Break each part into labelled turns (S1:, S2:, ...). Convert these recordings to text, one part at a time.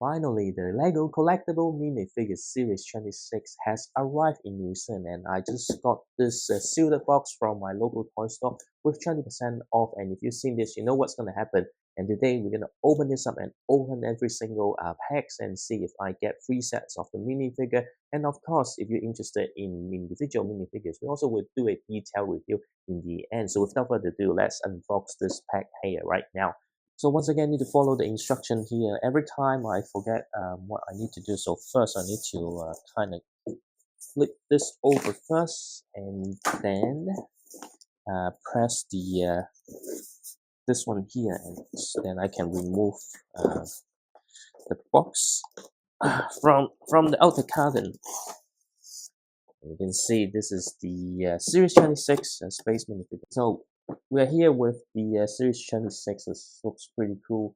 S1: Finally, the LEGO Collectible Minifigures Series 26 has arrived in New Zealand, and I just got this sealed box from my local toy store with 20% off. And if you've seen this, you know what's going to happen. And today we're going to open this up and open every single packs and see if I get 3 sets of the minifigure. And of course, if you're interested in individual minifigures, we also will do a detailed review in the end. So without further ado, let's unbox this pack here right now. So once again, I need to follow the instruction here. Every time I forget what I need to do. So first I need to kind of flip this over first, and then press the this one here, and then I can remove the box from the outer carton. You can see this is the Series 26 Space Minifigure. So we're here with the Series 26. This looks pretty cool.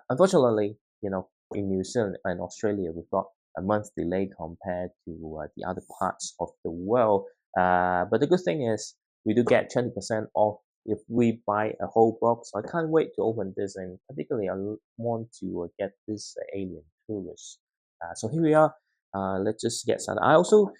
S1: Unfortunately, you know, in New Zealand and Australia, we've got a month delay compared to the other parts of the world. But the good thing is we do get 20% off if we buy a whole box. I can't wait to open this, and particularly I want to get this alien tourist. So here we are. Let's just get started. I also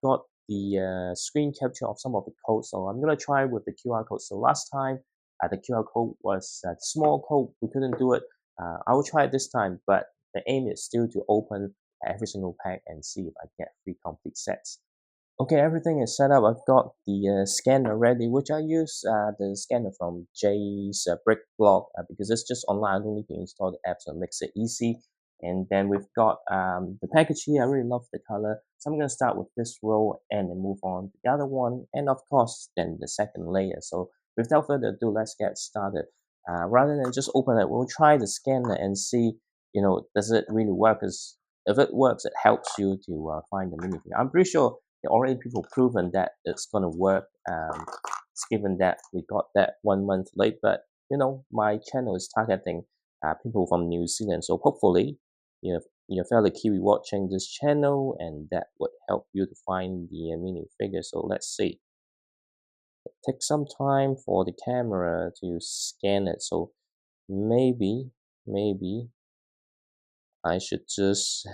S1: got the screen capture of some of the codes, so I'm gonna try with the QR code. So last time the QR code was a small code, we couldn't do it. I will try it this time, but the aim is still to open every single pack and see if I get 3 complete sets. Okay, everything is set up. I've got the scanner ready, which I use the scanner from Jay's Brick blog because it's just online. I don't need to install the app, so it makes it easy. And then we've got the package here. I really love the color, so I'm going to start with this row and then move on to the other one, and of course then the second layer. So without further ado, let's get started. Rather than just open it, we'll try the scanner and see, you know, does it really work? Because if it works, it helps you to find the minifigure. I'm pretty sure already people proven that it's going to work. Given that we got that 1 month late, but you know, my channel is targeting people from New Zealand, so hopefully you're fellow Kiwi watching this channel, and that would help you to find the minifigure. So let's see. It takes some time for the camera to scan it, so maybe I should just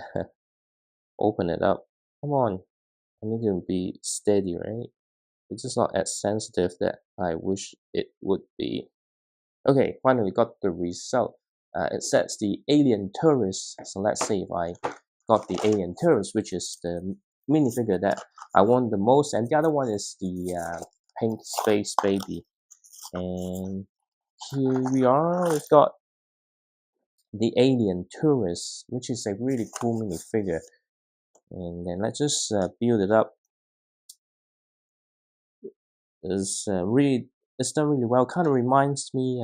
S1: open it up. Come on, I need to be steady, right? It's just not as sensitive that I wish it would be. Okay, finally got the result. It says the alien tourist. So let's see if I got the alien tourist, which is the minifigure that I want the most, and the other one is the pink space baby. And here we are. We've got the alien tourist, which is a really cool minifigure. And then let's just build it up. It's done really well. Kind of reminds me.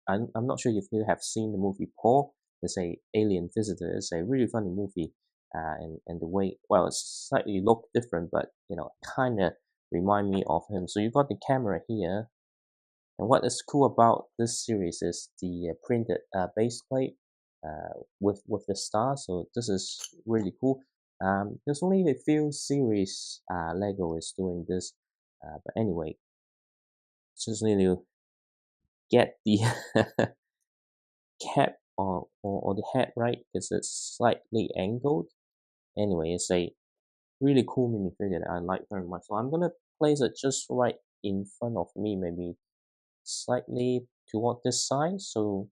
S1: I'm not sure if you have seen the movie Paul. It's a alien visitor. It's a really funny movie, and the way, well, it's slightly look different, but you know, kind of remind me of him. So you got the camera here, and what is cool about this series is the printed base plate with the star. So this is really cool. There's only a few series Lego is doing this, but anyway, just need to get the cap or the head right because it's slightly angled. Anyway, it's a really cool minifigure that I like very much. So I'm gonna place it just right in front of me, maybe slightly toward this side, so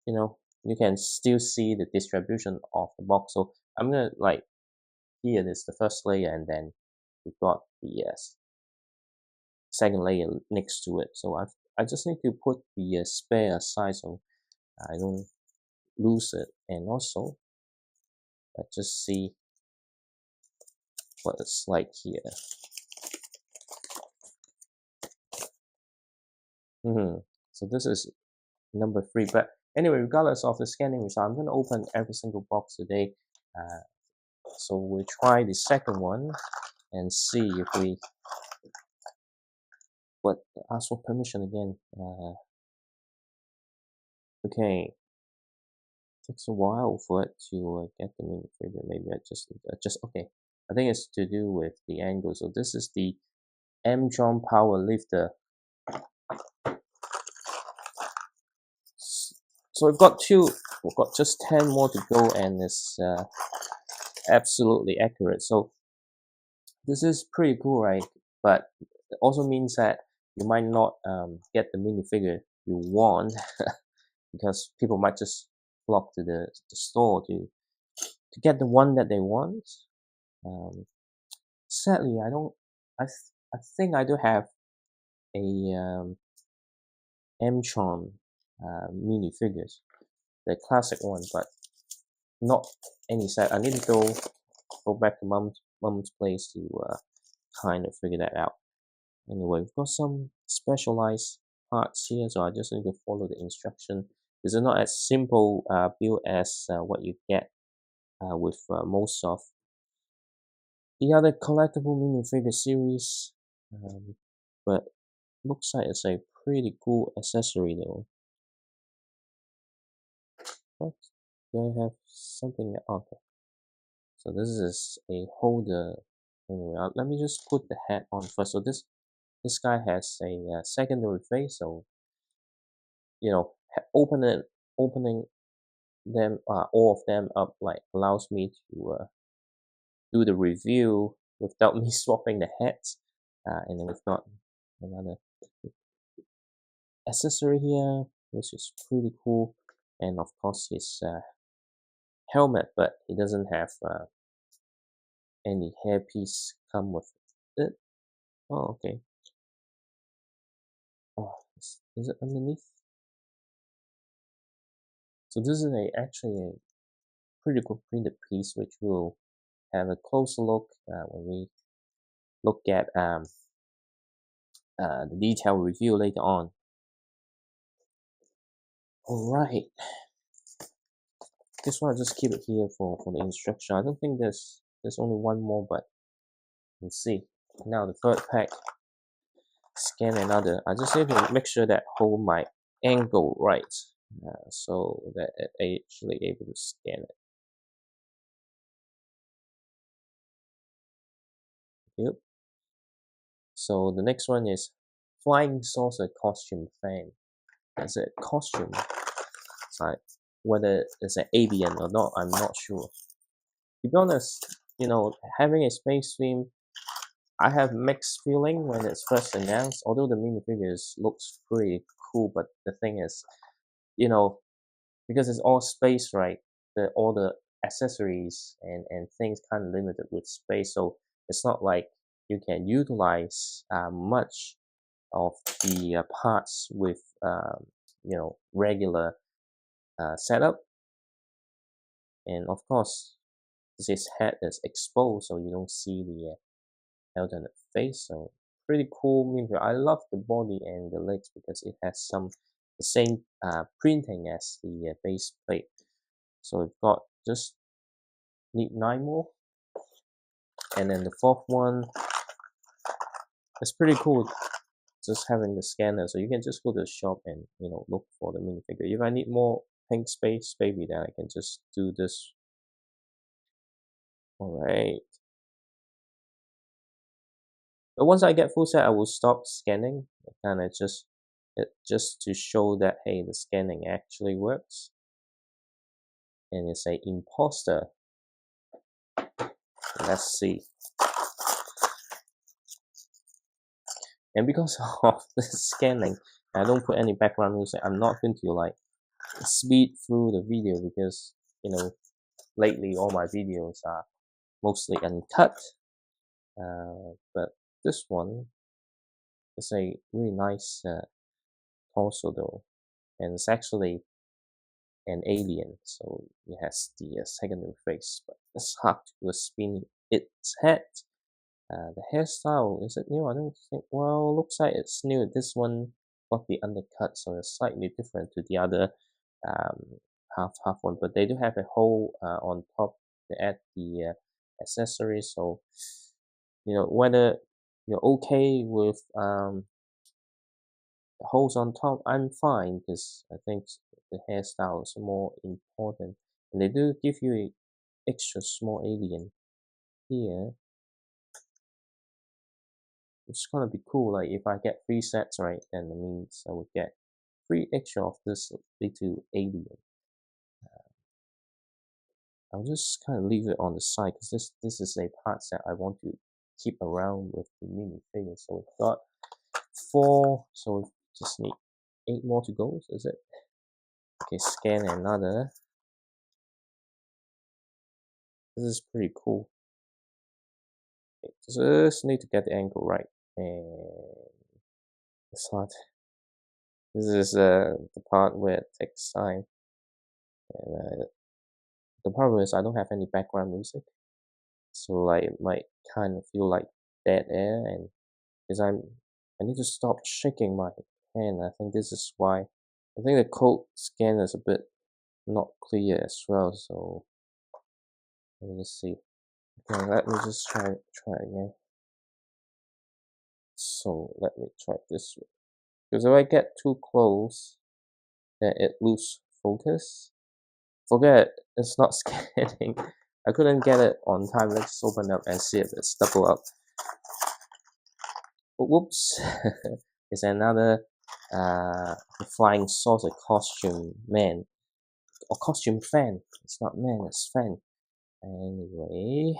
S1: you know you can still see the distribution of the box. So I'm gonna, like, here is the first layer, and then we've got the second layer next to it. So I just need to put the spare aside so I don't lose it, and also let's just see what it's like here. So this is number 3, but anyway, regardless of the scanning result, I'm going to open every single box today. So we'll try the second one and see if we ask for permission again. Okay, takes a while for it to get the minifigure. Maybe I just okay. I think it's to do with the angle. So this is the M-Tron powerlifter. So we've got 2 we've got just 10 more to go, and it's absolutely accurate. So this is pretty cool, right? But it also means that you might not get the minifigure you want because people might just flock to the store to get the one that they want. Sadly, I don't. I think I do have a M-Tron minifigures, the classic one, but not any set. I need to go back to mom's place to kind of figure that out. Anyway, we've got some specialized parts here, so I just need to follow the instruction. This is not as simple build as what you get with most of the other collectible minifigure series, but looks like it's a pretty cool accessory though. What? Do I have something? Okay. So this is a holder. Anyway, let me just put the hat on first. So this guy has a secondary face, so you know, opening them all of them up like allows me to do the review without me swapping the heads. And then we've got another accessory here, which is pretty cool, and of course his helmet, but it doesn't have any hairpiece come with it. Oh, okay. Oh, is it underneath? So this is actually a pretty cool printed piece, which we'll have a closer look when we look at the detailed review later on. Alright, this one I'll just keep it here for the instruction. I don't think there's only one more, but we'll see. Now the third pack, scan another. I just need to make sure that hold my angle right, so that it actually able to scan it. Yep. So the next one is flying saucer costume fan. Is it costume? It's like whether it's an avian or not, I'm not sure. To be honest, you know, having a space theme, I have mixed feeling when it's first announced. Although the minifigures looks pretty cool, but the thing is, you know, because it's all space, right? All the accessories and things kind of limited with space, so it's not like you can utilize much of the parts with you know, regular setup. And of course, this head is exposed, so you don't see the alternate face. So pretty cool minifigure. I love the body and the legs because it has the same printing as the base plate. So we've got just need 9 more, and then the fourth one is pretty cool. Just having the scanner, so you can just go to the shop and, you know, look for the minifigure. If I need more pink space baby, then I can just do this. All right. But once I get full set, I will stop scanning, and it just to show that hey, the scanning actually works. And it's a Imposter. Let's see. And because of the scanning, I don't put any background music. I'm not going to like speed through the video because, you know, lately all my videos are mostly uncut. But this one is a really nice torso though, and it's actually an alien, so it has the secondary face, but it's hard to spin its head. The hairstyle, is it new? I don't think. Well, looks like it's new. This one got the undercut, so it's slightly different to the other um, half one. But they do have a hole on top to add the accessories. So you know, whether you're okay with the holes on top, I'm fine because I think the hairstyle is more important. And they do give you a extra small alien here. It's gonna be cool. Like if I get 3 sets, right, then it means I would get 3 extra of this little alien. I'll just kind of leave it on the side because this is a part that I want to keep around with the minifigure. So we've got 4, so we just need 8 more to go, is it? Okay, scan another. This is pretty cool. Okay, just need to get the angle right, and it's hard. This is the part where it takes time. And the problem is I don't have any background music, so like it might kind of feel like dead air, and because I need to stop shaking my hand. I think this is why. I think the code scan is a bit not clear as well. So let me just see. Okay, let me just try again. So let me try this way. Because if I get too close, then it loses focus. Forget it's not scanning. I couldn't get it on time. Let's open up and see if it's double up. Oh, whoops! It's another flying saucer costume man or costume fan. It's not man, it's fan. Anyway,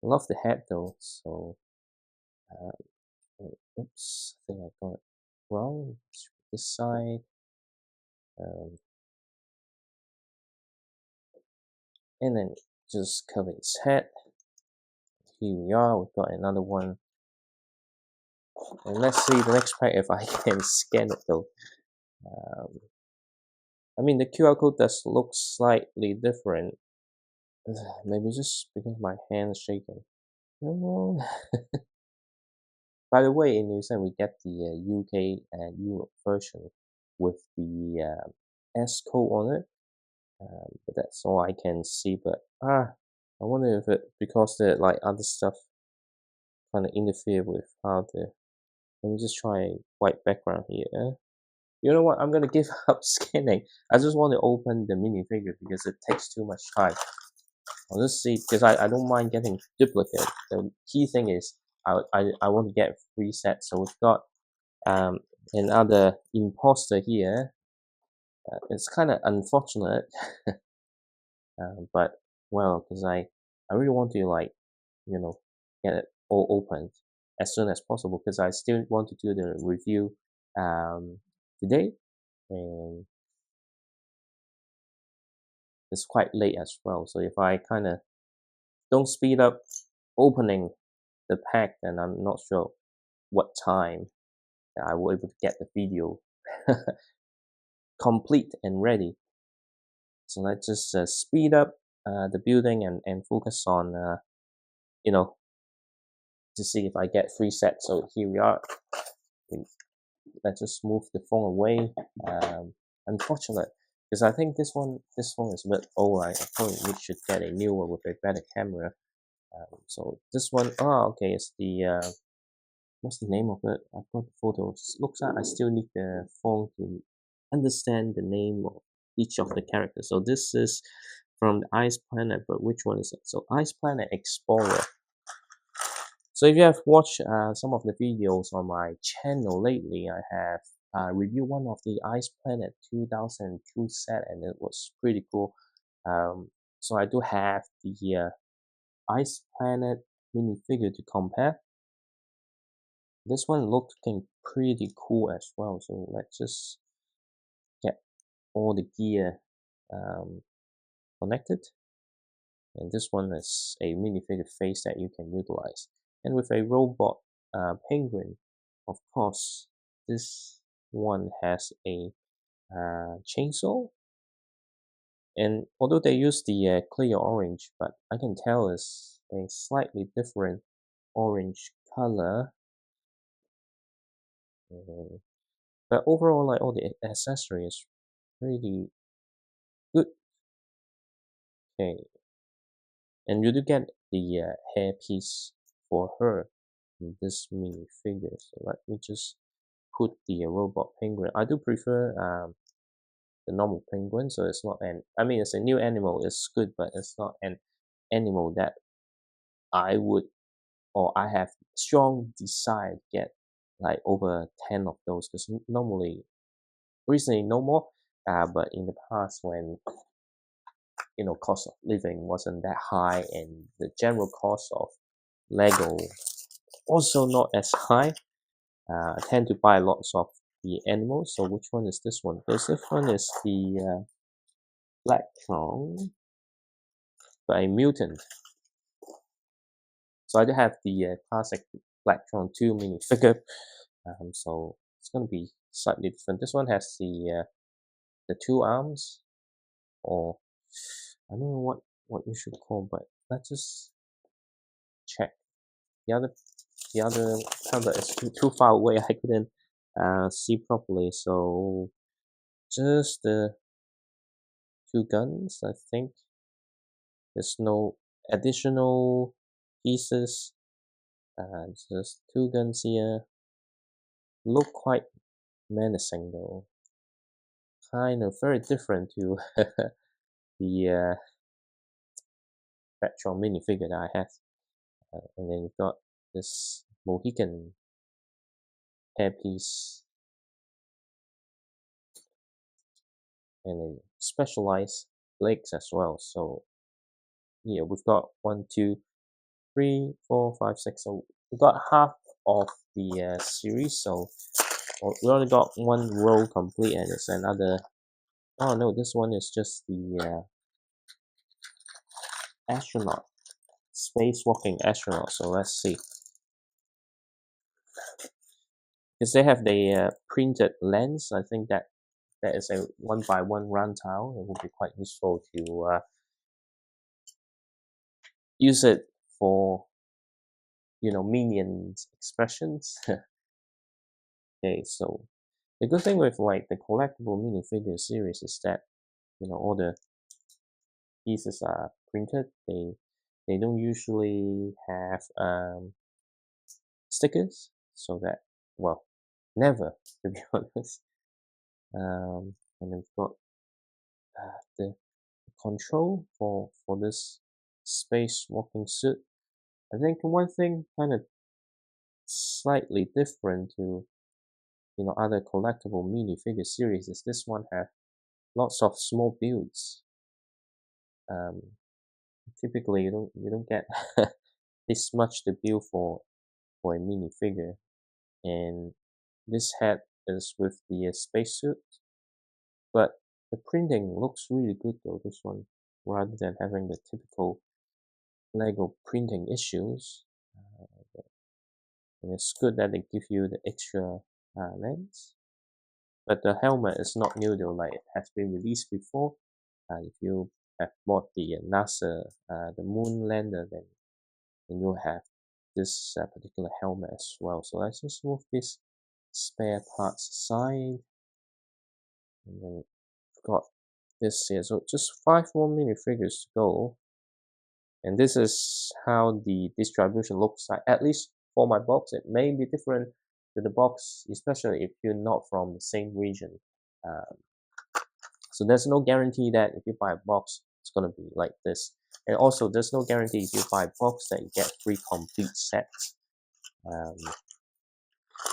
S1: love the head though. So, oops, I think I got it wrong. This side, and then just cover his head. Here we are. We've got another one. And let's see the next pack if I can scan it though. I mean, the QR code does look slightly different. Maybe just because my hand is shaking. Come on. By the way, in New Zealand, we get the UK and Europe version with the S code on it. But that's all I can see. But I wonder if it because the like other stuff kind of interfere with how the. Let me just try white background here. You know what? I'm gonna give up scanning. I just want to open the minifigure because it takes too much time. I'll just see because I don't mind getting duplicate. The key thing is I want to get free sets. So we've got another imposter here. It's kind of unfortunate, but well, because I really want to like get it all opened as soon as possible because I still want to do the review today, and it's quite late as well. So if I kind of don't speed up opening the pack, then I'm not sure what time I will able to get the video complete and ready. So let's just speed up the building and focus on to see if I get free sets. So here we are. Let's just move the phone away. Unfortunate because I think this one is a bit old. I probably should get a new one with a better camera. So this one, okay, it's the what's the name of it? I've got the photos. Looks like I still need the phone to understand the name of each of the characters. So this is from the Ice Planet, but which one is it? So Ice Planet Explorer. So if you have watched some of the videos on my channel lately, I have reviewed one of the Ice Planet 2002 set, and it was pretty cool. So I do have the Ice Planet minifigure to compare. This one looking pretty cool as well. So let's just get all the gear connected. And this one is a minifigure face that you can utilize. And with a robot penguin, of course, this one has a chainsaw. And although they use the clear orange, but I can tell it's a slightly different orange color. But overall, like all the accessories, pretty good. Okay, and you do get the hair piece for her in this minifigure. So let me just put the robot penguin. I do prefer the normal penguin, so it's not an. I mean, it's a new animal. It's good, but it's not an animal that I would or I have strong desire to get like over 10 of those because normally recently no more. But in the past when cost of living wasn't that high, and the general cost of Lego also not as high. I tend to buy lots of the animals. So which one is this one? This one is the Electron, but a mutant. So I do have the classic Electron 2 minifigure. So it's going to be slightly different. This one has the two arms, or I don't know what you should call, but let's just check. The other camera is too far away. I couldn't see properly. So just the two guns. I think there's no additional pieces. Just two guns here. Look quite menacing though. Kind of very different to the retro minifigure that I have. And then you've got this Mohican hairpiece and a specialized legs as well. So yeah, we've got 1, 2, 3, 4, 5, 6. So we've got half of the series. So we only got one row complete, and it's another. Oh no, this one is just the astronaut, spacewalking astronaut. So let's see, because they have the printed lens. I think that is a 1x1 round tile. It would be quite useful to use it for minions expressions. Okay, so the good thing with like the collectible minifigure series is that all the pieces are printed. They don't usually have stickers, so that, well, never, to be honest. And then we've got the control for this spacewalking suit. I think one thing kind of slightly different to other collectible minifigure series is this one have lots of small builds. Typically you don't get this much to build for a minifigure, and this head is with the spacesuit, but the printing looks really good though, this one, rather than having the typical Lego printing issues. And it's good that they give you the extra lens. But the helmet is not new though, like it has been released before. If you have bought the NASA, the moon lander, then you'll have this particular helmet as well. So let's just move this spare parts aside. And then we've got this here. So just 5 more minifigures to go. And this is how the distribution looks like. At least for my box, it may be different to the box, especially if you're not from the same region. So there's no guarantee that if you buy a box, it's going to be like this. And also, there's no guarantee if you buy a box that you get 3 complete sets.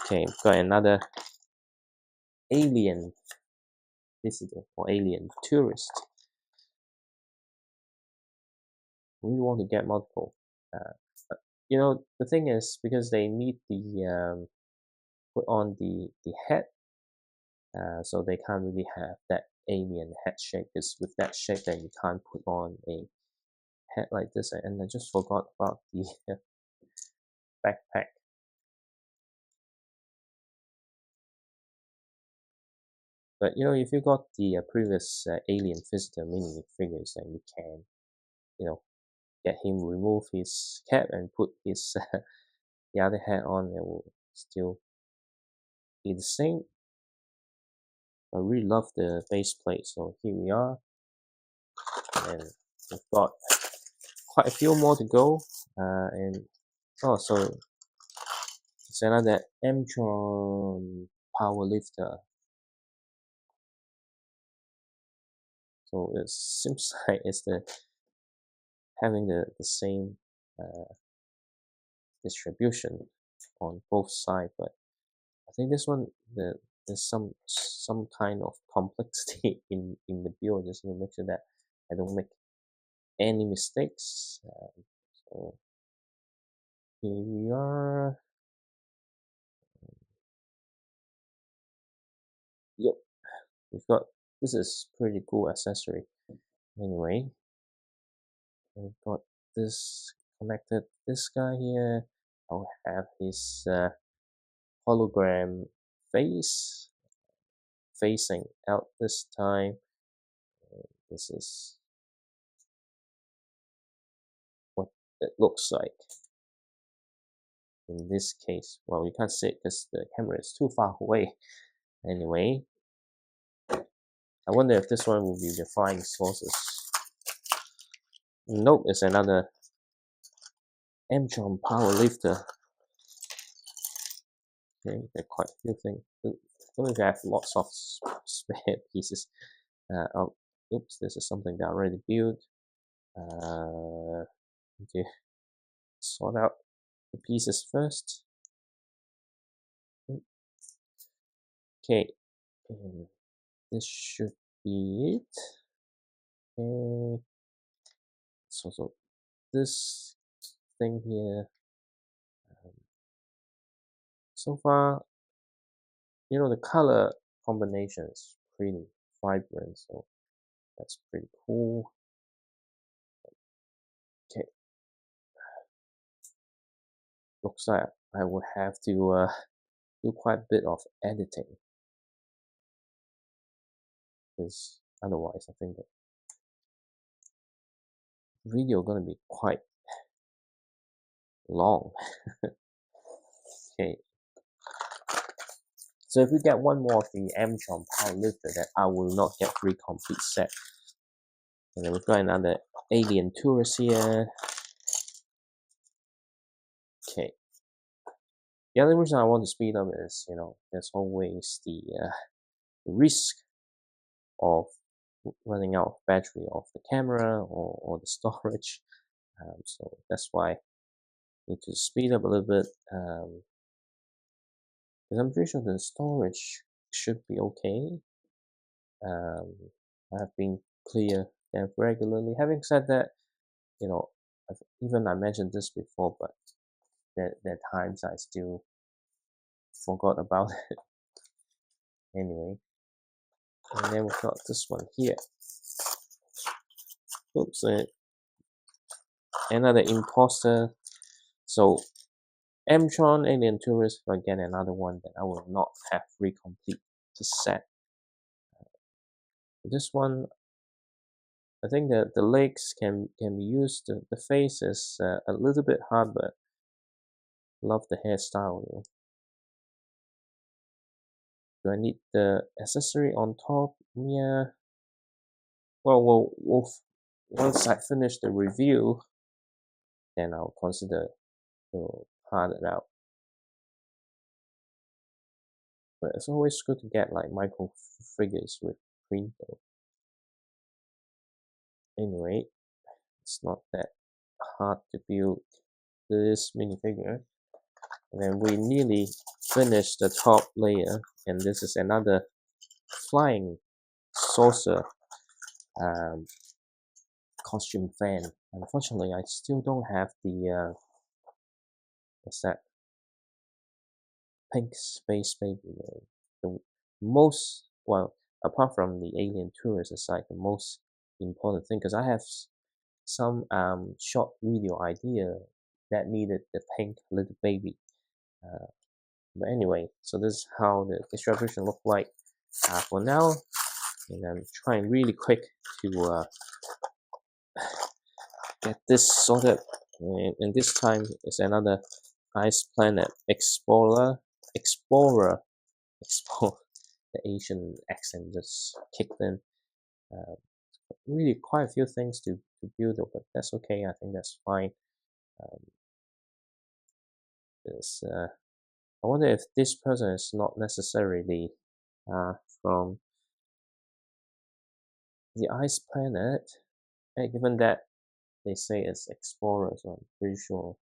S1: Okay, we've got another alien visitor or alien tourist. We want to get multiple. But, the thing is, because they need the put on the head, so they can't really have that alien head shape. Because with that shape, then you can't put on a head like this. And I just forgot about the backpack. But if you got the previous alien visitor mini figures, then you can, get him remove his cap and put his the other hat on. It will still be the same. I really love the base plate. So here we are, and we've got quite a few more to go. And so it's another M-Tron powerlifter. So it seems like it's having the same distribution on both sides, but I think this one there's some kind of complexity in the build. Just to make sure that I don't make any mistakes. So here we are. Yep, we've got, this is pretty cool accessory. Anyway, we've got this connected, this guy here. I'll have his hologram face facing out this time. This is what it looks like in this case. Well, you can't see it because the camera is too far away. Anyway, I wonder if this one will be the flying saucers. Nope, it's another M-Tron powerlifter. Okay, there are quite a few things. Don't have lots of spare pieces. Oh, oops, this is something that I already built. Okay, sort out the pieces first. Okay, and this should be it. Okay, so this thing here. So far, you know, the color combination is pretty vibrant, so that's pretty cool. Okay, looks like I would have to do quite a bit of editing, because otherwise I think the video gonna be quite long. Okay, so if we get one more of the M-Tron powerlifter, that I will not get 3 complete set. And then we've got another alien tourist here. Okay, the other reason I want to speed up is, you know, there's always the risk of running out of battery of the camera or the storage. So that's why I need to speed up a little bit. Because I'm pretty sure the storage should be okay. I have been clear them regularly. Having said that, you know, I mentioned this before, but there are times I still forgot about it. Anyway, and then we've got this one here. Oops, another imposter. So M-Tron Alien Tourist, if I get another one, then I will not have 3 complete to set. This one, I think that the legs can be used. The face is a little bit hard, but love the hairstyle. You know. Do I need the accessory on top? Yeah. Well, once I finish the review, then I'll consider to hard it out. But it's always good to get like micro figures with print though. Anyway, it's not that hard to build this minifigure. And then we nearly finished the top layer, and this is another flying saucer costume fan. Unfortunately, I still don't have the what's that, pink space baby. The most, well, apart from the alien tourist aside, the most important thing, because I have some short video idea that needed the pink little baby. But anyway, so this is how the distribution look like for now, and I'm trying really quick to get this sorted. And this time is another Ice Planet Explorer. The Asian accent just kicked in. Really quite a few things to build up, but that's okay. I think that's fine. I wonder if this person is not necessarily from the Ice Planet, given that they say it's Explorer, so I'm pretty sure.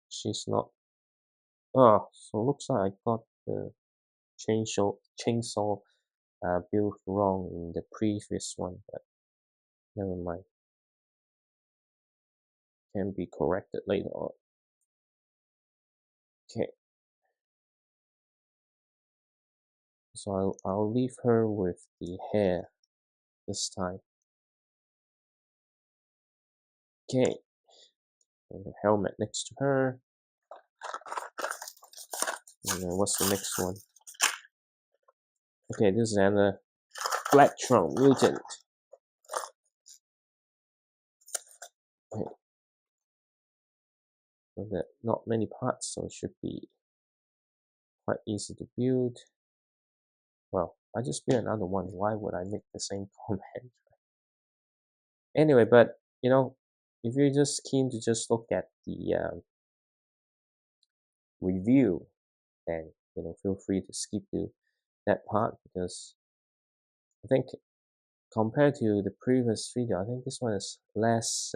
S1: She's not. Oh, so looks like I got the chainsaw built wrong in the previous one, but never mind. Can be corrected later on. Okay, so I'll leave her with the hair this time. Okay, and the helmet next to her. And then what's the next one? Okay, this is another M-Tron mutant. Okay. So that not many parts, so it should be quite easy to build. Well, I just built another one. Why would I make the same comment? Anyway, but you know, if you're just keen to just look at the review, then you know, feel free to skip to that part, because I think compared to the previous video, I think this one is less.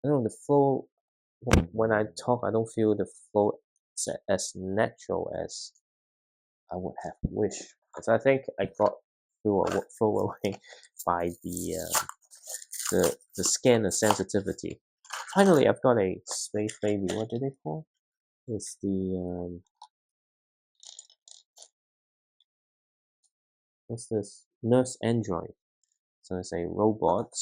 S1: I don't know, the flow. When I talk, I don't feel the flow as natural as I would have wished. Because I think I got flow away by the scan and sensitivity. Finally, I've got a space baby. What do they call? It's the what's this? Nurse android. So it's a robot.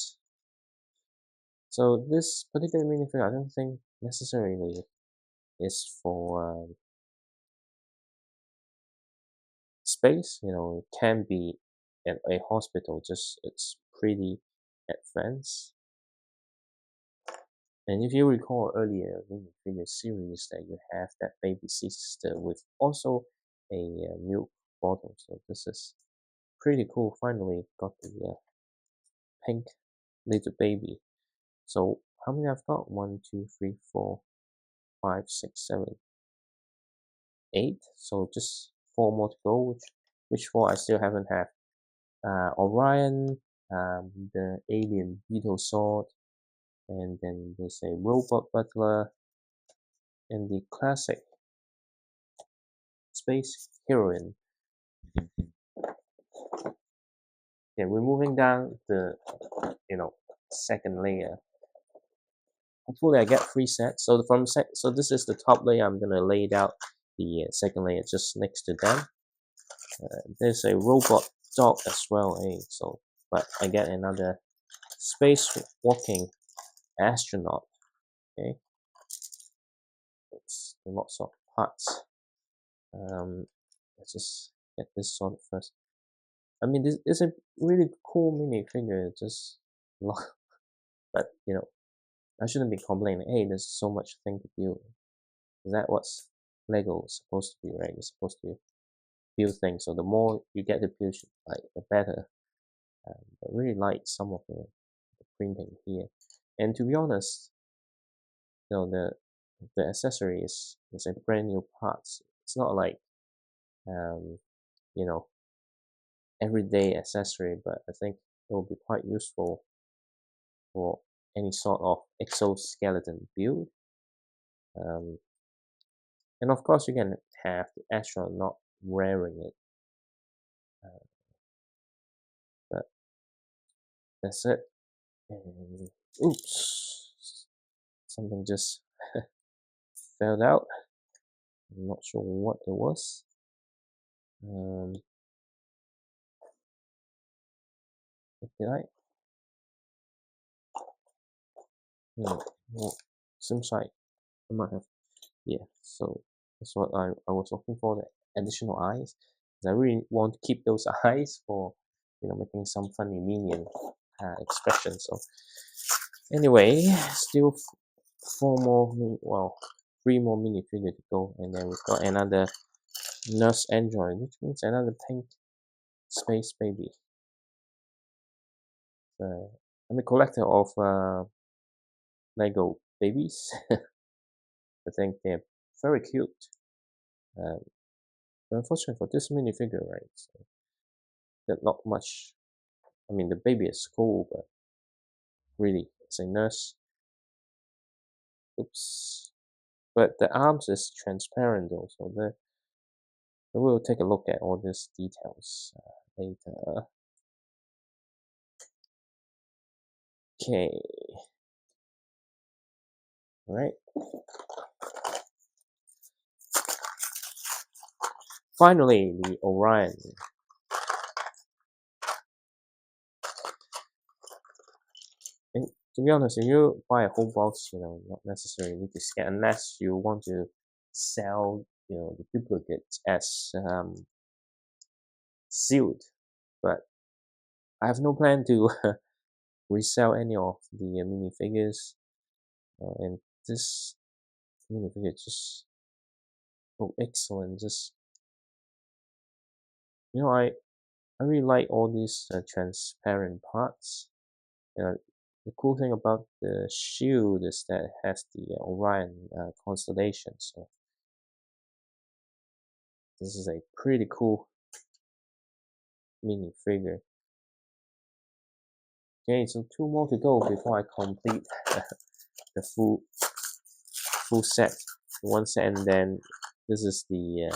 S1: So this particular minifigure, I don't think necessarily is for space. You know, it can be at a hospital. Just it's pretty advanced. And if you recall earlier in the previous series that you have that baby sister with also a milk bottle. So this is pretty cool. Finally got the pink little baby. So how many I've got? 1, 2, 3, 4, 5, 6, 7, 8. So just 4 more to go. Which 4 I still haven't had. Orion, the alien beetle sword, and then there's a robot butler, and the classic space heroine. Yeah, we're moving down the second layer. Hopefully I get 3 sets. So so this is the top layer. I'm gonna lay out the second layer just next to them. There's a robot dog as well, so but I get another spacewalking astronaut. Okay, it's lots of parts. Let's just get this sorted first. I mean, this is a really cool minifigure. Just but you know, I shouldn't be complaining. Hey, there's so much thing to build. Is that what's Lego is supposed to be, right? You're supposed to build things. So the more you get to build, like the better. I really like some of the printing here. And to be honest, you know, the accessory is a brand new parts. It's not like you know, everyday accessory, but I think it will be quite useful for any sort of exoskeleton build. And of course, you can have the astronaut wearing it. But that's it. And oops, something just fell out. I'm not sure what it was. Did I? No, no. Seems like I might have. Yeah, so that's what I was looking for, the additional eyes. I really want to keep those eyes for, you know, making some funny minion expressions. So anyway, still 4 more, well, 3 more minifigures to go, and then we've got another nurse android, which means another pink space baby. I'm a collector of Lego babies. I think they're very cute. But unfortunately for this minifigure, right, so there's not much. I mean, the baby is cool, but really, it's a nurse. Oops. But the arms is transparent though, so But we'll take a look at all these details later. Okay, all right. Finally, the Orion. And to be honest, if you buy a whole box, not necessarily need to scan unless you want to sell, the duplicates as sealed. But I have no plan to resell any of the minifigures, and this minifigure just excellent. Just I really like all these transparent parts. The cool thing about the shield is that it has the Orion constellation. So this is a pretty cool minifigure. Okay, so 2 more to go before I complete the full set. One set, and then this is the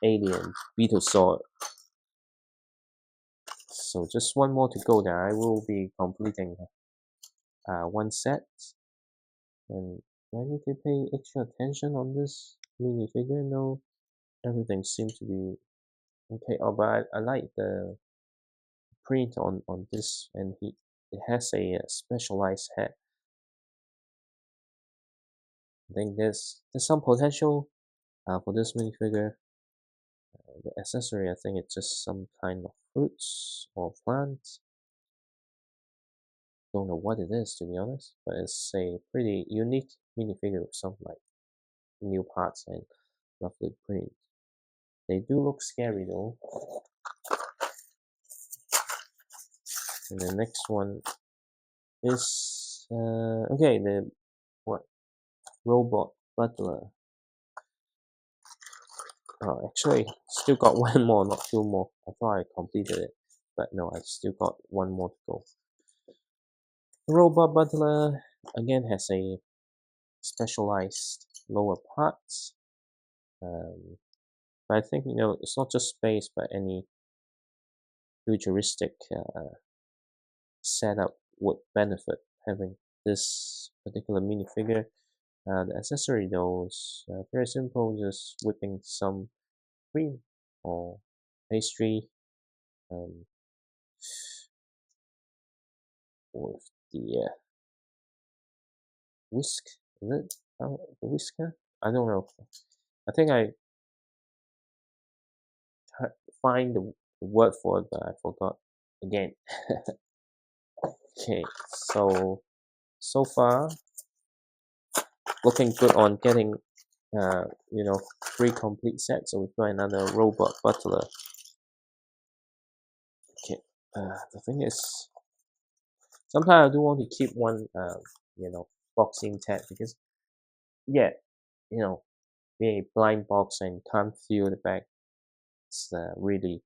S1: alien beetle sword. So just 1 more to go. Then I will be completing 1 set. And do I need to pay extra attention on this minifigure? No, everything seems to be okay. Oh, but I like the print on this, and it has a specialized head. I think there's some potential for this minifigure. The accessory, I think it's just some kind of fruits or plants. Don't know what it is, to be honest, but it's a pretty unique minifigure with some like new parts and lovely print. They do look scary though. And the next one is okay, the robot butler. Oh, actually, still got 1 more, not 2 more. I thought I completed it, but no, I still got 1 more to go. The robot butler again has a specialized lower parts. But I think it's not just space, but any futuristic setup would benefit having this particular minifigure. The accessory though is very simple, just whipping some cream or pastry with the whisk. Is it the whisker? I don't know. I think I find the word for it, but I forgot again. Okay, so far looking good on getting 3 complete sets. So we've got another robot butler. Okay, the thing is, sometimes I do want to keep one boxing tag because being a blind box and can't feel the back, it's really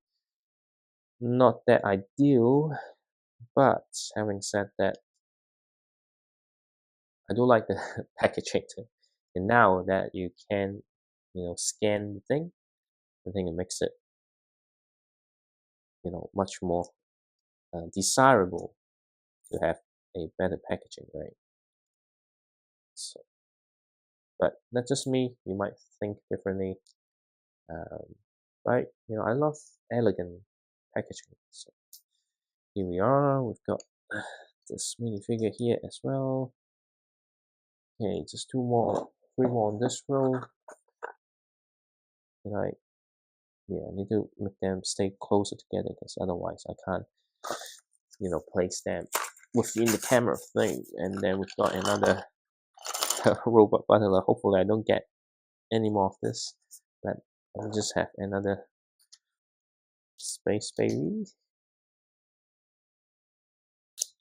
S1: not that ideal. But having said that, I do like the packaging too. And now that you can scan the thing, I think it makes it much more desirable to have a better packaging, right? So, but that's just me. You might think differently, right? I love elegant packaging. So here we are. We've got this minifigure here as well. Okay, just 2 more, 3 more on this row. And I need to make them stay closer together because otherwise I can't, place them within the camera thing. And then we've got another robot butler. Hopefully I don't get any more of this. But I'll just have another space baby.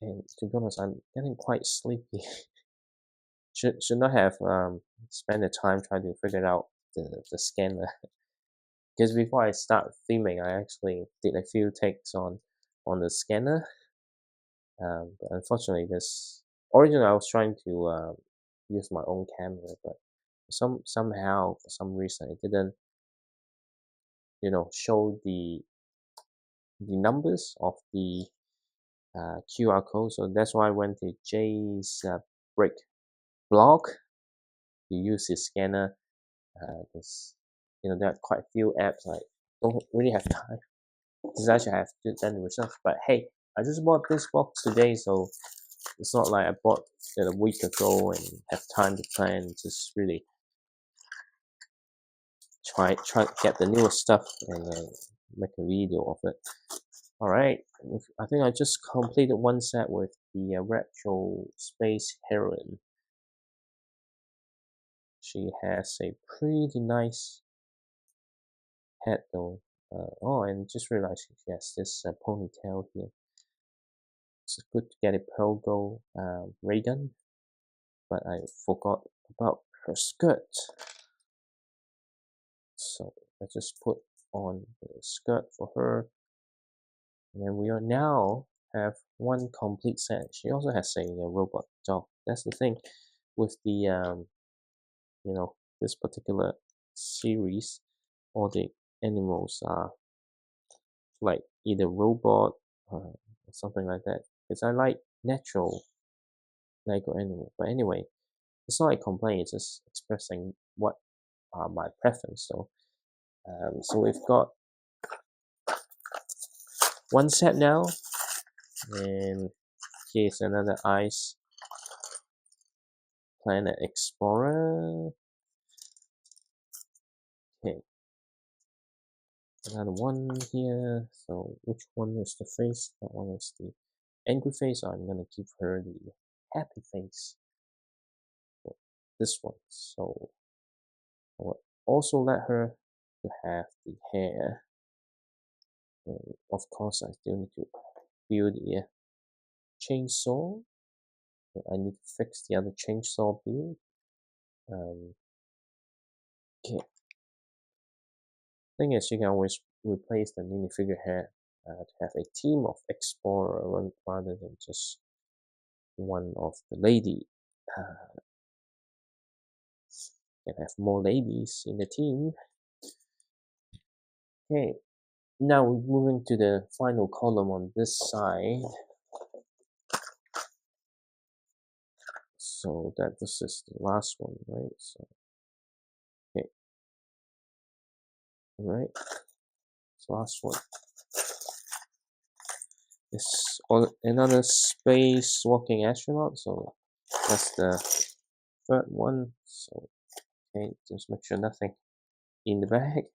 S1: And to be honest, I'm getting quite sleepy. should not have spent the time trying to figure out the scanner. Because before I start filming, I actually did a few takes on the scanner. But unfortunately, originally I was trying to use my own camera, but somehow for some reason it show the numbers of the QR code. So that's why I went to Jay's brick blog to use his scanner. There are quite a few apps I don't really have time. This actually I have to do the research. But hey, I just bought this box today, so it's not like I bought it a week ago and have time to plan. Just really try to get the newest stuff and make a video of it. All right, I think I just completed one set with the retro space heroine. She has a pretty nice head though. And just realized she has this ponytail here. It's good to get a pearl gold ray gun, but I forgot about her skirt. So I just put on the skirt for her. And then we are now have one complete set. She also has a robot dog. That's the thing with the this particular series. All the animals are like either robot or something like that. Because I like natural Lego animal. But anyway, it's not a complaint. It's just expressing what are my preference. So we've got one set now, and here's another Ice Planet Explorer. Okay, another one here. So which one is the face? That one is the angry face. So I'm gonna give her the happy face for this one. So I will also let her to have the hair. And of course, I still need to build the chainsaw. I need to fix the other chainsaw build. Okay. Thing is, you can always replace the minifigure head to have a team of explorer rather than just one of the lady. Can have more ladies in the team. Okay, now we're moving to the final column on this side. So this is the last one, right? So okay, all right. This last one. It's another spacewalking astronaut. So that's the third one. So okay, just make sure nothing in the bag.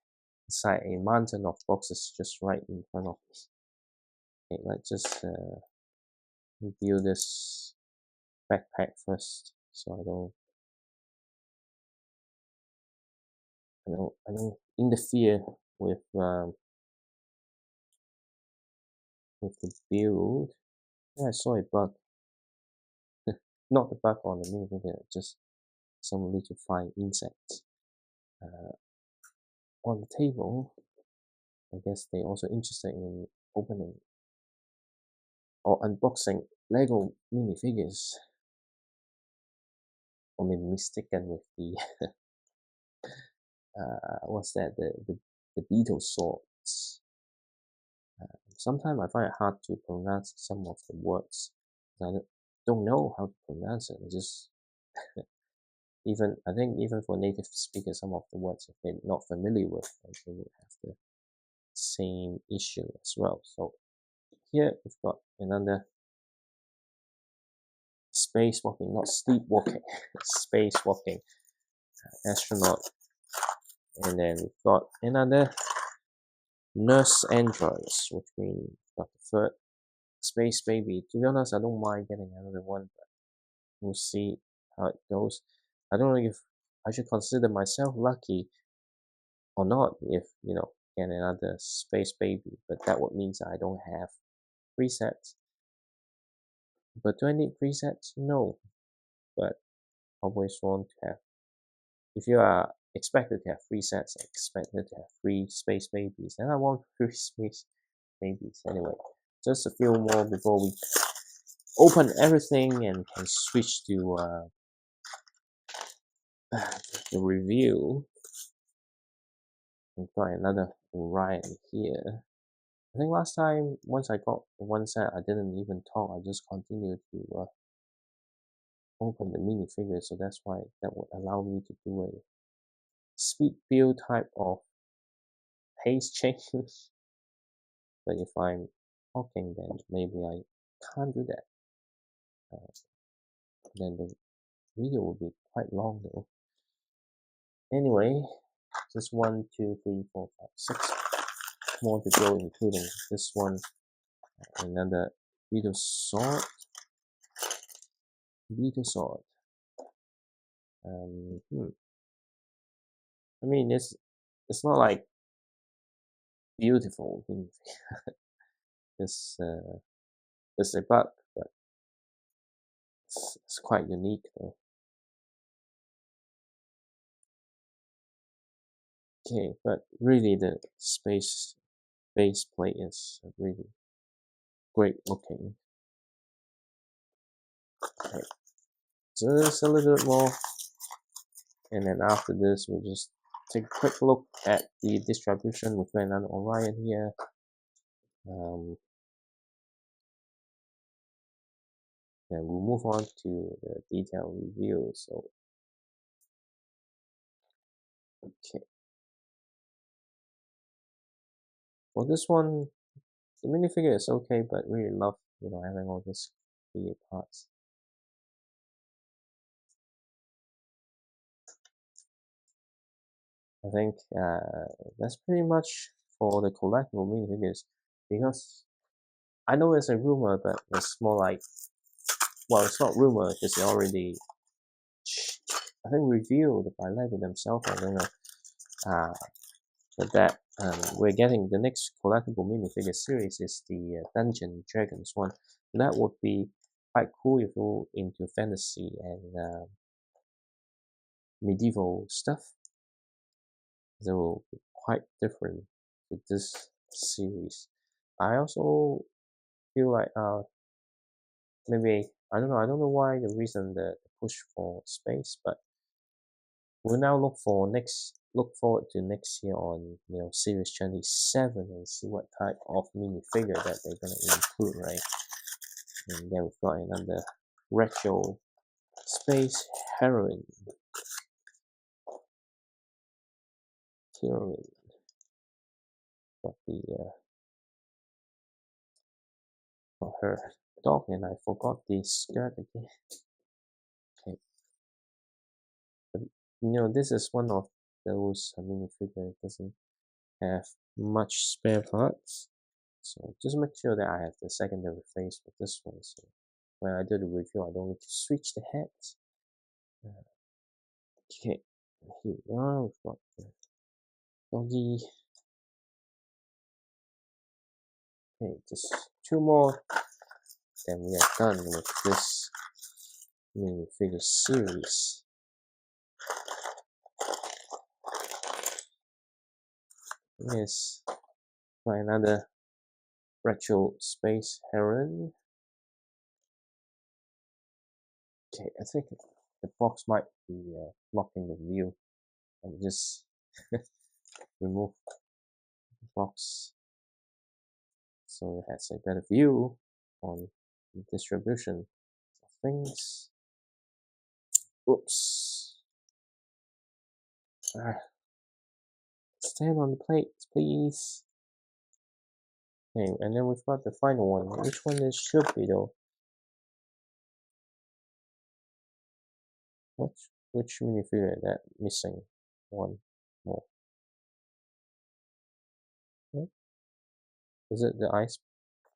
S1: Inside a mountain of boxes just right in front of me. Okay, let's just review this backpack first, so I don't interfere with the build. Yeah, I saw a bug. Not the bug on the minifigure, just some little fine insects on the table. I guess they also interested in opening or unboxing LEGO minifigures, or maybe mistaken with the what's that? The beetle swords. Sometimes I find it hard to pronounce some of the words. I don't know how to pronounce it. Just I think even for native speakers, some of the words if they're not familiar with, they would have the same issue as well. So here we've got another spacewalking, not sleepwalking, spacewalking astronaut. And then we've got another nurse androids, which means we've got the third space baby. To be honest, I don't mind getting another one, but we'll see how it goes. I don't know if I should consider myself lucky or not if, get another space baby, but that would mean I don't have presets. But do I need presets? No, but always want to have. If you are expected to have 3 sets, expected to have 3 space babies, then I want 3 space babies anyway. Just a few more before we open everything and can switch to the review. We've got another Orion here. I think last time, once I got one set, I didn't even talk. I just continued to open the minifigure, so that's why that would allow me to do a speed build type of pace change. But if I'm talking, then maybe I can't do that. Then the video will be quite long though. Anyway, just 1, 2, 3, 4, 5, 6 more to go, including this one, another beetle sword. Beetle sword. I mean, it's not like beautiful. It's a bug, but it's quite unique though. Okay, but really the space base plate is really great looking. Okay, just a little bit more, and then after this we'll just take a quick look at the distribution with another Orion here. Then we'll move on to the detailed review. So, okay, for this one, the minifigure is okay, but really love having all these clear parts. I think that's pretty much for the collectible minifigures, because I know it's a rumor, but it's more like, well, it's not rumor because they already, I think, revealed by LEGO themselves. I don't know, but that we're getting the next collectible minifigure series is the Dungeon Dragons one. That would be quite cool if you're into fantasy and medieval stuff. They will be quite different to this series. I also feel like maybe I don't know why the reason the push for space, but we'll now look forward to next year on series 27 and see what type of minifigure that they're gonna include, right? And then we've got another retro space heroine. Got the for her dog, and I forgot the skirt again. Okay, but this is one of those minifigure that doesn't have much spare parts, so just make sure that I have the secondary face with this one, so when I do the review I don't need to switch the heads. Okay, here we are. We've got the doggy. Okay, just 2 more, then we are done with this minifigure series. Yes, for another retro space heron. Okay, I think the box might be blocking the view. I'll just remove the box so it has a better view on the distribution of things. Oops. Stand on the plate, please. Okay, and then we've got the final one. Which one it should be though? Which minifigure that missing one more? What? Is it the ice?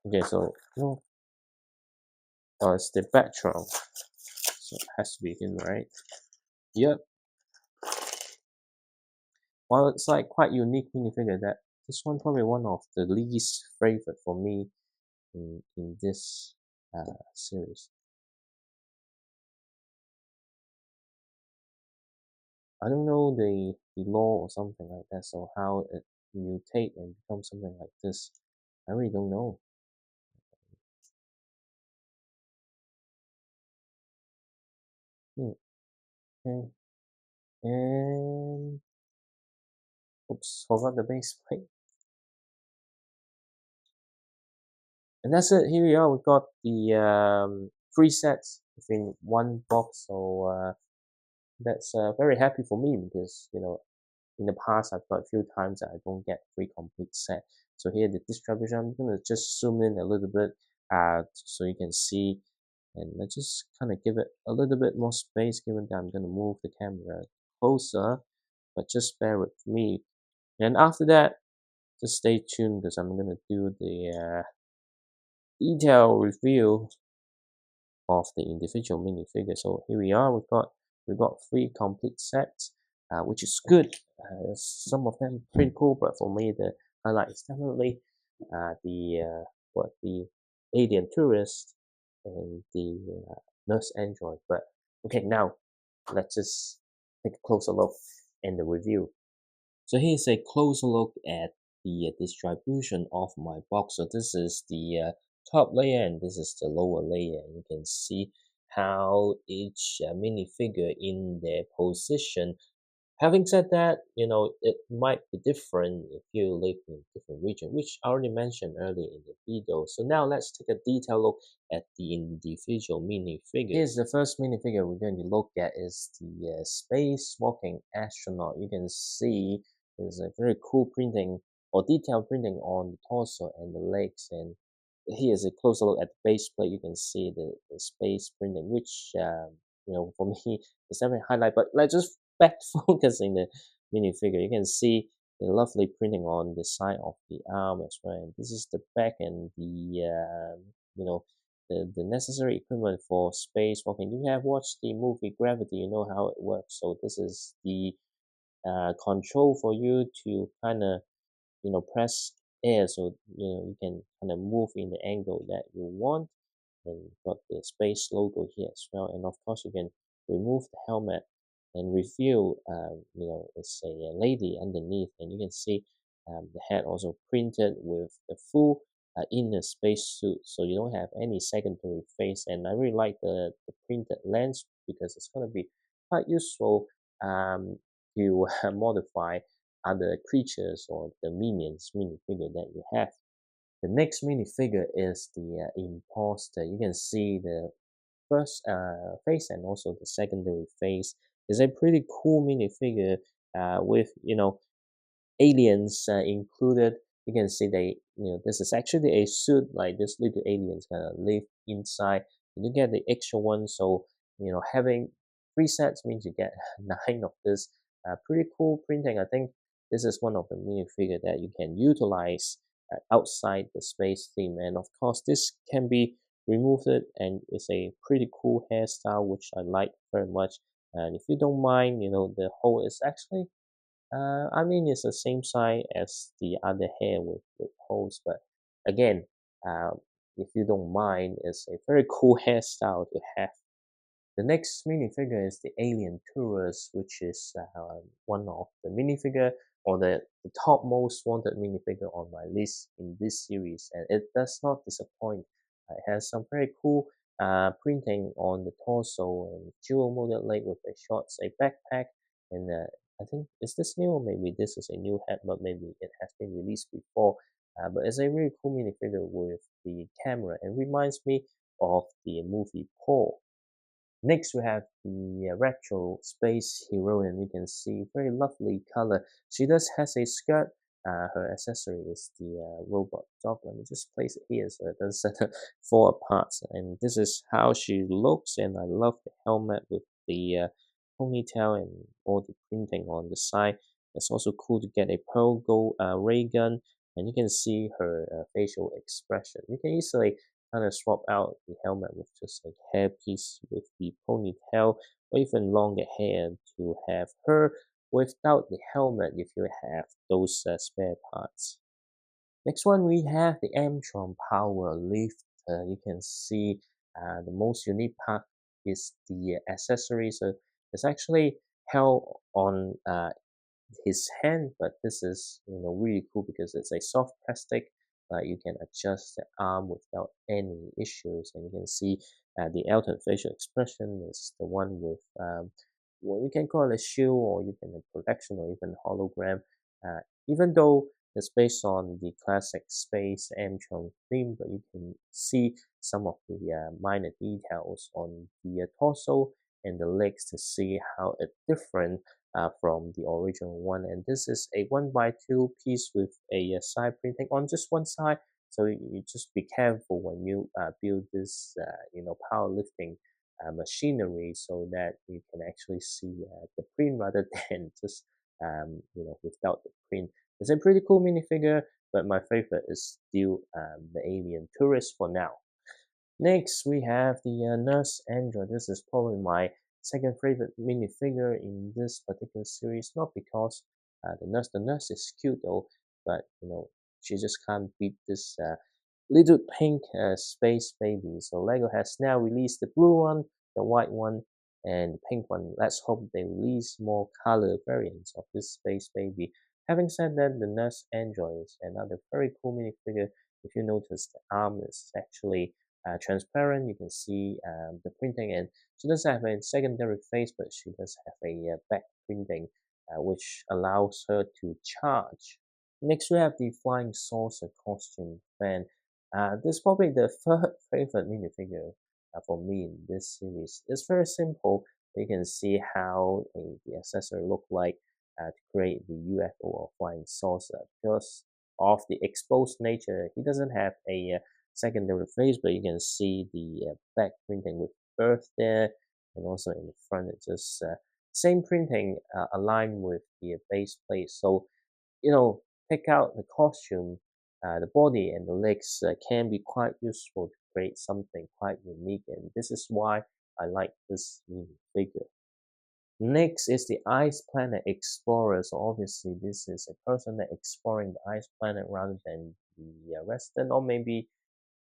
S1: Okay, so no. Oh, it's the M-Tron. So it has to be him, right? Yep. Well, it's like quite unique minifigure. That this one probably one of the least favorite for me in this series. I don't know the law or something like that. So how it mutate and become something like this, I really don't know. Okay. And Oops, forgot the base plate. And that's it. Here we are. We got the three sets within one box. So that's very happy for me because in the past I've got a few times that I don't get three complete set. So here the distribution, I'm gonna just zoom in a little bit so you can see, and let's just kind of give it a little bit more space given that I'm gonna move the camera closer, but just bear with me. And after that, just stay tuned because I'm gonna do the detailed review of the individual minifigure. So here we are. We got three complete sets, which is good. Some of them pretty cool, but for me the highlight is definitely the alien tourist and the nurse android. But okay, now let's just take a closer look in the review. So here's a closer look at the distribution of my box. So this is the top layer and this is the lower layer. You can see how each minifigure in their position. Having said that, it might be different if you live in a different region, which I already mentioned earlier in the video. So now let's take a detailed look at the individual minifigure. Here's the first minifigure we're going to look at is the Spacewalking Astronaut. You can see there's a very cool printing or detailed printing on the torso and the legs. And here's a closer look at the base plate. You can see the space printing, which for me is definitely highlight. But let's just back focus in the minifigure. You can see the lovely printing on the side of the arm as well. And this is the back and the the necessary equipment for spacewalking. You have watched the movie Gravity, you know how it works. So this is the control for you to kind of press air, so you can kind of move in the angle that you want. And you've got the space logo here as well. And of course you can remove the helmet and reveal it's a lady underneath, and you can see the head also printed with the full inner space suit, so you don't have any secondary face. And I really like the printed lens because it's going to be quite useful to modify other creatures or the minions minifigure that you have. The next minifigure is the Imposter. You can see the first face and also the secondary face. It's a pretty cool minifigure with aliens included. You can see this is actually a suit, like this little aliens gonna live inside. You get the extra one, so having three sets means you get nine of this. Pretty cool printing. I think this is one of the minifigure that you can utilize outside the space theme, and of course this can be removed, and it's a pretty cool hairstyle which I like very much. And if you don't mind, the hole is actually I mean, it's the same size as the other hair with holes, but again, uh, if you don't mind, it's a very cool hairstyle to have. The next minifigure is the Alien Tourist, which is one of the minifigure or the top most wanted minifigure on my list in this series, and it does not disappoint. It has some very cool printing on the torso and dual molded leg with a shorts, a backpack, and I think is this new or maybe this is a new head, but maybe it has been released before. But it's a really cool minifigure with the camera and reminds me of the movie Paul. Next, we have the retro space heroine. You can see very lovely color. She does has a skirt. Her accessory is the robot dog. Let me just place it here so it doesn't fall apart. And this is how she looks. And I love the helmet with the ponytail and all the printing on the side. It's also cool to get a pearl gold ray gun. And you can see her facial expression. You can easily kind of swap out the helmet with just a hairpiece with the ponytail or even longer hair to have her without the helmet if you have those spare parts. Next one, we have the M-Tron powerlifter. You can see the most unique part is the accessory. So it's actually held on his hand, but this is really cool because it's a soft plastic. You can adjust the arm without any issues, and you can see the alternate facial expression is the one with what you can call a shield or even a protection or even hologram. Even though it's based on the classic space M-Tron theme, but you can see some of the minor details on the torso and the legs to see how it's different from the original one. And this is a 1x2 piece with a side printing on just one side. So you just be careful when you build this, powerlifting machinery, so that you can actually see the print rather than just without the print. It's a pretty cool minifigure, but my favorite is still the alien tourist for now. Next, we have the nurse android. This is probably my second favorite minifigure in this particular series. Not because the nurse is cute though, but she just can't beat this little pink space baby. So Lego has now released the blue one, the white one, and the pink one. Let's hope they release more color variants of this space baby. Having said that, the nurse android is another very cool minifigure. If you notice, the arm is actually transparent. You can see the printing, and she does have a secondary face, but she does have a back printing, which allows her to charge. Next, we have the flying saucer costume fan. This is probably the third favorite minifigure for me in this series. It's very simple. You can see how the accessory look like to create the UFO or flying saucer. Because of the exposed nature, he doesn't have a secondary face, but you can see the back printing with Earth there, and also in the front, it's just same printing aligned with the base plate. So pick out the costume, the body, and the legs can be quite useful to create something quite unique, and this is why I like this figure. Next is the Ice Planet Explorer. So obviously, this is a person that exploring the ice planet rather than the Western, or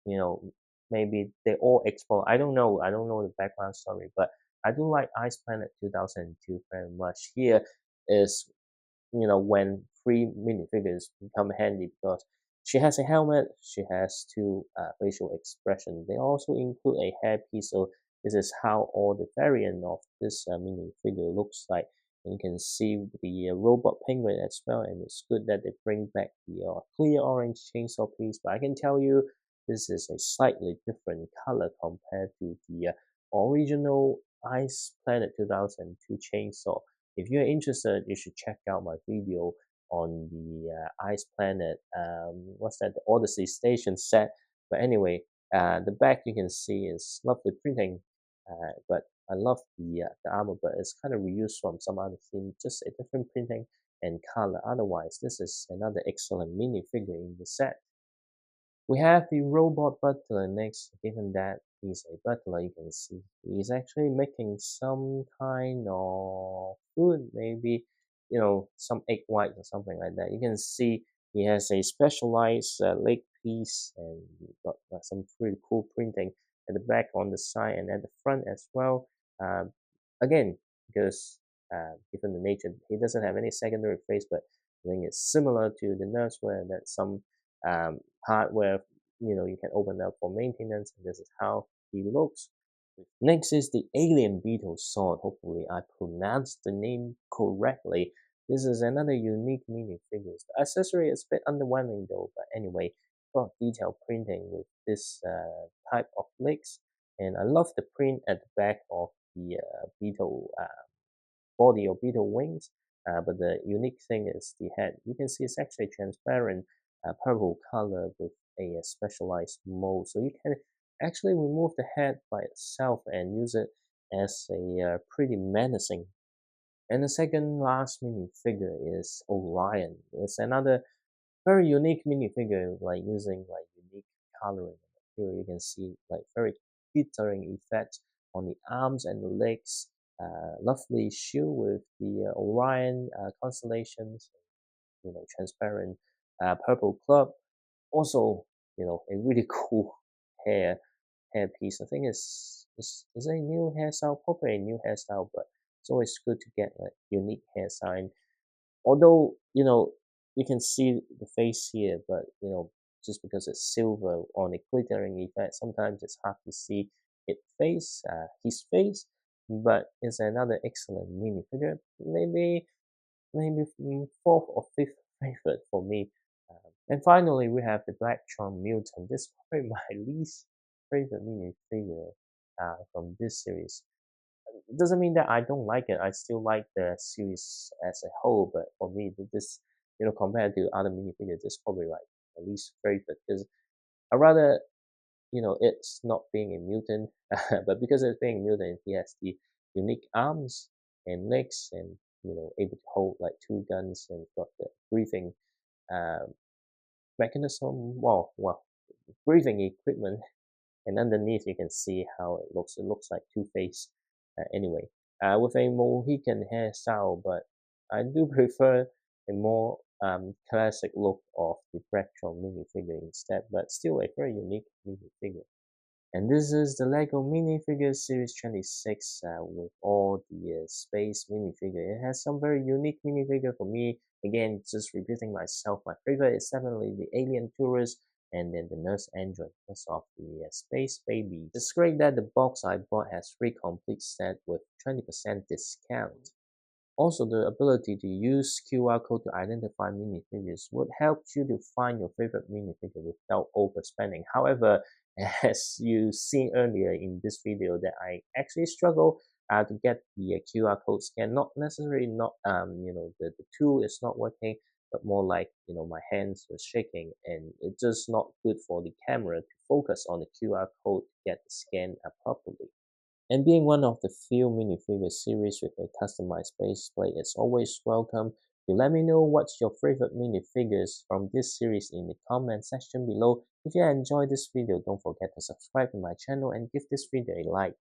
S1: you know, maybe they all explore. I don't know. I don't know the background story, but I do like Ice Planet 2002 very much. Here is when free minifigures become handy because she has a helmet, she has two facial expressions. They also include a hairpiece, so this is how all the variant of this minifigure looks like. And you can see the robot penguin as well, and it's good that they bring back the clear orange chainsaw piece, but I can tell you this is a slightly different color compared to the original Ice Planet 2002 chainsaw. If you're interested, you should check out my video on the Ice Planet, what's that, the Odyssey Station set. But anyway, the back you can see is lovely printing, but I love the armor, but it's kind of reused from some other theme, just a different printing and color. Otherwise, this is another excellent minifigure in the set. We have the robot butler next. Given that he's a butler, you can see he's actually making some kind of food, maybe some egg white or something like that. You can see he has a specialized leg piece, and got some pretty cool printing at the back, on the side, and at the front as well. Um, Again, because given the nature, he doesn't have any secondary face, but I think it's similar to the nurse where that some part where you can open up for maintenance, and this is how he looks. Next is the alien beetle sword. Hopefully I pronounced the name correctly. This is another unique minifigure. The accessory is a bit underwhelming though, but anyway, got detailed printing with this type of legs, and I love the print at the back of the beetle body or beetle wings. But the unique thing is the head. You can see it's actually transparent purple color with a specialized mold. So you can actually remove the head by itself and use it as a pretty menacing. And the second last minifigure is Orion. It's another very unique minifigure, like using like unique coloring. Here you can see like very glittering effect on the arms and the legs. Lovely shield with the Orion constellations, transparent purple club. Also, a really cool hair piece. I think it's a new hairstyle, probably a new hairstyle, but it's always good to get a unique hairstyle. Although you can see the face here, but just because it's silver on a glittering effect, sometimes it's hard to see his face. But it's another excellent minifigure. Maybe fourth or fifth favorite for me. And finally, we have the Blacktron Mutant. This is probably my least favorite minifigure from this series. It doesn't mean that I don't like it. I still like the series as a whole, but for me, this, compared to other minifigures, this is probably like my least favorite because I rather, it's not being a mutant, but because it's being a mutant, he has the unique arms and legs and, able to hold like two guns and got the breathing uh, mechanism, breathing equipment, and underneath you can see how it looks. It looks like Two-Face anyway, with a Mohican hairstyle, but I do prefer a more classic look of the Bractron minifigure instead, but still a very unique minifigure. And this is the LEGO Minifigures Series 26 with all the space minifigure. It has some very unique minifigure for me. Again, just repeating myself, my favorite is definitely the Alien Tourist and then the Nurse Android because of the Space Baby. It's great that the box I bought has 3 complete set with 20% discount. Also, the ability to use QR code to identify minifigures would help you to find your favorite minifigure without overspending. However, as you seen earlier in this video, that I actually struggle to get the QR code scan. Not necessarily not the tool is not working, but more like my hands were shaking, and it's just not good for the camera to focus on the QR code to get the scan properly. And being one of the few minifigure series with a customized base plate is always welcome. You let me know what's your favorite minifigures from this series in the comment section below. If you enjoyed this video, don't forget to subscribe to my channel and give this video a like.